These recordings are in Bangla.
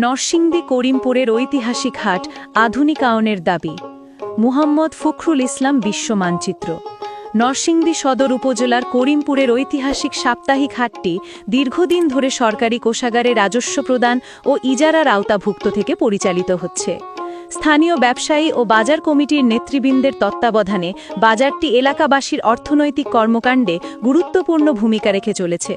নরসিংদী করিমপুরের ঐতিহাসিক হাট আধুনিকায়নের দাবি। মুহাম্মদ ফখরুল ইসলাম বিশ্ব মানচিত্র। নরসিংদী সদর উপজেলার করিমপুরের ঐতিহাসিক সাপ্তাহিক হাটটি দীর্ঘদিন ধরে সরকারি কোষাগারে রাজস্ব প্রদান ও ইজারার আওতাভুক্ত থেকে পরিচালিত হচ্ছে। স্থানীয় ব্যবসায়ী ও বাজার কমিটির নেতৃবৃন্দের তত্ত্বাবধানে বাজারটি এলাকাবাসীর অর্থনৈতিক কর্মকাণ্ডে গুরুত্বপূর্ণ ভূমিকা রেখে চলেছে।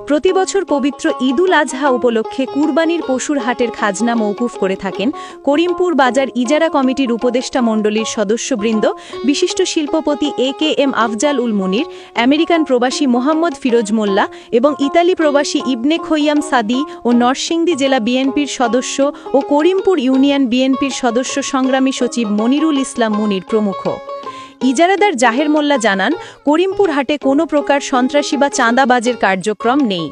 প্রতিবছর পবিত্র ঈদুল আজহা উপলক্ষে কুরবানির পশুর হাটের খাজনা মওকুফ করে থাকেন করিমপুর বাজার ইজারা কমিটির উপদেষ্টা মণ্ডলীর সদস্যবৃন্দ, বিশিষ্ট শিল্পপতি AKM আফজাল উল মুনির, আমেরিকান প্রবাসী মোহাম্মদ ফিরোজ মোল্লা এবং ইতালি প্রবাসী ইবনে খৈয়াম সাদি ও নরসিংদী জেলা বিএনপির সদস্য ও করিমপুর ইউনিয়ন বিএনপির সদস্য সংগ্রামী সচিব মনিরুল ইসলাম মুনির প্রমুখ। ইজারাদার জাহের মোল্লা জানান, করিমপুর হাটে কোনো প্রকার সন্ত্রাসী বা চাঁদাবাজের কার্যক্রম নেই।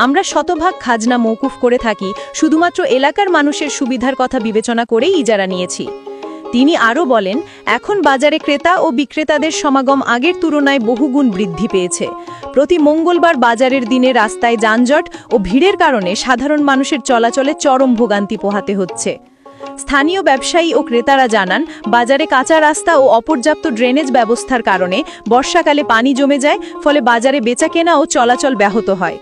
আমরা শতভাগ খাজনা মওকুফ করে থাকি, শুধুমাত্র এলাকার মানুষের সুবিধার কথা বিবেচনা করেই ইজারা নিয়েছি। তিনি আরও বলেন, এখন বাজারে ক্রেতা ও বিক্রেতাদের সমাগম আগের তুলনায় বহুগুণ বৃদ্ধি পেয়েছে। প্রতি মঙ্গলবার বাজারের দিনে রাস্তায় যানজট ও ভিড়ের কারণে সাধারণ মানুষের চলাচলে চরম ভোগান্তি পোহাতে হচ্ছে। স্থানীয় ব্যবসায়ী ও ক্রেতারা জানান, বাজারে কাঁচা রাস্তা ও অপর্যাপ্ত ড্রেনেজ ব্যবস্থার কারণে বর্ষাকালে পানি জমে যায়, ফলে বাজারে বেচাকেনা ও চলাচল ব্যাহত হয়।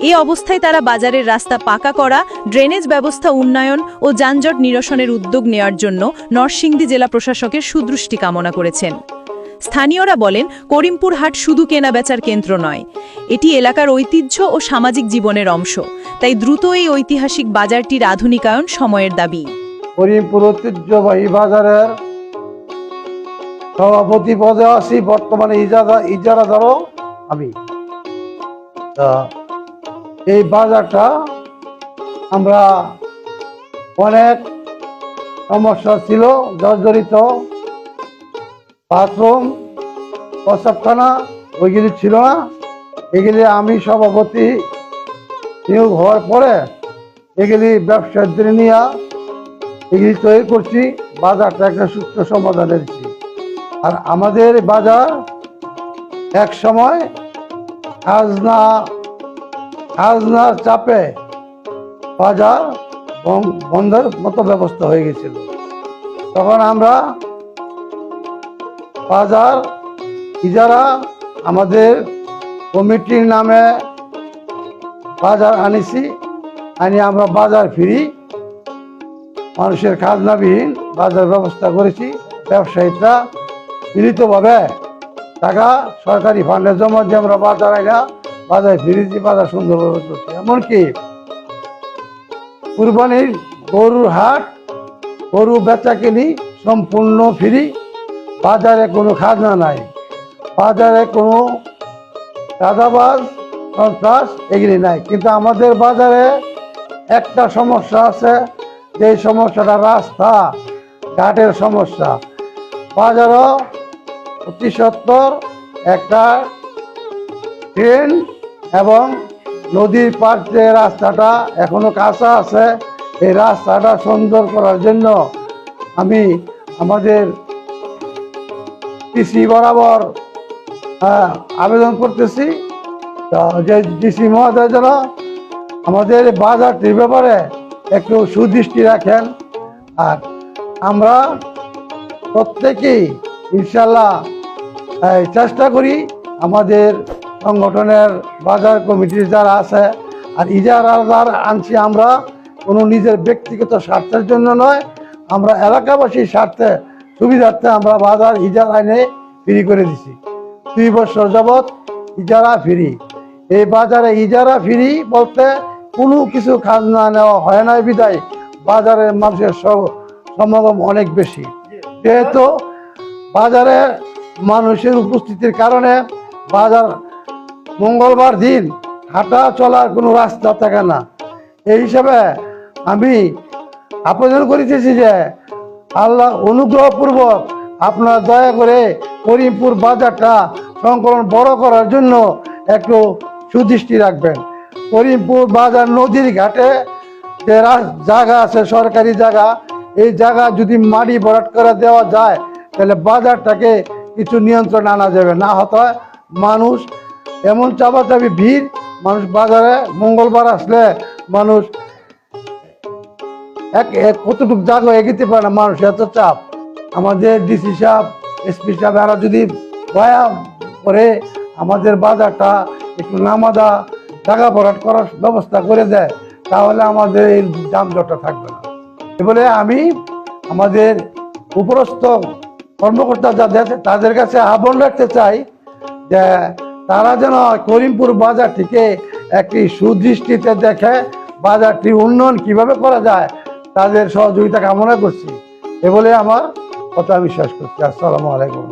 এই অবস্থায় তারা বাজারের রাস্তা পাকা করা, ড্রেনেজ ব্যবস্থা উন্নয়ন ও যানজট নিরসনের উদ্যোগ নেওয়ার জন্য নরসিংদী জেলা প্রশাসকের সুদৃষ্টি কামনা করেছেন। স্থানীয়রা বলেন, করিমপুর হাট শুধু কেনাবেচার কেন্দ্র নয়, এটি এলাকার ঐতিহ্য ও সামাজিক জীবনের অংশ। তাই দ্রুত এই ঐতিহাসিক বাজারটির আধুনিকায়ন সময়ের দাবি। করিমপুর ঐতিহ্যবাহী বাজারের সভাপতি পদে আছি, বর্তমানে ইজারাদারও আমি। এই বাজারটা আমরা অনেক সমস্যা ছিল, জর্জরিত বাথরুম, প্রস্রাবখানা ওইগুলি ছিল না। এগুলি আমি সভাপতি নিয়োগ হওয়ার পরে এগুলি ব্যবসায়ীদের নিয়ে এগুলি তৈরি করছি, বাজারটা একটা সুস্থ সমাধান এনেছি। আর আমাদের বাজার এক সময় খাজনার চাপে বাজার বন্ধের মতো ব্যবস্থা হয়ে গেছিল। তখন আমরা বাজার ইজারা আমাদের কমিটির নামে বাজার আনিছি, আমরা বাজার ফিরি, মানুষের খাজনাবিহীন বাজার ব্যবস্থা করেছি। ব্যবসায়ীরা মিলিতভাবে টাকা সরকারি ফান্ডে জমা দিয়ে আমরা বাজার আইনা বাজারে ফিরেছি, বাজার সুন্দরভাবে চলছে। এমনকি কুরবানির গরুর হাট, গরু বেচা কিনি সম্পূর্ণ ফ্রি, বাজারে কোনো খাজনা নাই, বাজারে কোনো চাঁদাবাজ সন্ত্রাস এগুলি নাই। কিন্তু আমাদের বাজারে একটা সমস্যা আছে, যে সমস্যাটা রাস্তা ঘাটের সমস্যা। বাজারও অতি সত্বর একটা ট্রেন এবং নদীর পার যে রাস্তাটা এখনো কাঁচা আছে, এই রাস্তাটা সুন্দর করার জন্য আমি আমাদের ডিসি বরাবর আবেদন করতেছি যে ডিসি মহোদয় যেন আমাদের বাজারটির ব্যাপারে একটু সুদৃষ্টি রাখেন। আর আমরা প্রত্যেকেই ইনশাল্লাহ চেষ্টা করি আমাদের সংগঠনের বাজার কমিটির যারা আছে আর ইজারাদার আনছি, আমরা কোনো নিজের ব্যক্তিগত স্বার্থের জন্য নয়, আমরা এলাকাবাসীর স্বার্থে সুবিধার্থে আমরা বাজার ইজারা আইনে ফ্রি করে দিছি। 2 বছর যাবৎ ইজারা ফ্রি। এই বাজারে ইজারা ফ্রি বলতে কোনো কিছু খাজনা নেওয়া হয় না, বিদায় বাজারের মানুষের সমাগম অনেক বেশি। যেহেতু বাজারে মানুষের উপস্থিতির কারণে বাজার মঙ্গলবার দিন হাঁটা চলার কোনো রাস্তা থাকে না। এই হিসাবে আমি আবেদন করিতেছি যে আল্লাহ অনুগ্রহপূর্বক আপনারা দয়া করে করিমপুর বাজারটা সংকলন বড় করার জন্য একটু সুদৃষ্টি রাখবেন। করিমপুর বাজার নদীর ঘাটে যে জায়গা আছে, সরকারি জায়গা, এই জায়গা যদি মাটি ভরাট করে দেওয়া যায় তাহলে বাজারটাকে কিছু নিয়ন্ত্রণ আনা যাবে। না হতে মানুষ এমন চাপাচাপি ভিড়, মানুষ বাজারে মঙ্গলবার আসলে মানুষ কতটুকু জায়গা এগিতে পারে না, মানুষ এত চাপ। আমাদের ডিসি সাহেব, এসপি সাহেব এরা যদি দয়া করে আমাদের বাজারটা একটু নামাদা জায়গা ভরাট করার ব্যবস্থা করে দেয়, তাহলে আমাদের এই যানজটটা থাকবে না। বলে আমি আমাদের উপরস্থ কর্মকর্তা যাদের আছে তাদের কাছে আহ্বান রাখতে চাই যে তারা যেন করিমপুর বাজারটিকে একটি সুদৃষ্টিতে দেখে বাজারটি উন্নয়ন কিভাবে করা যায় তাদের সহযোগিতা কামনা করছি। এ বলে আমার কথা বিশ্বাস করছি। আসসালামু আলাইকুম।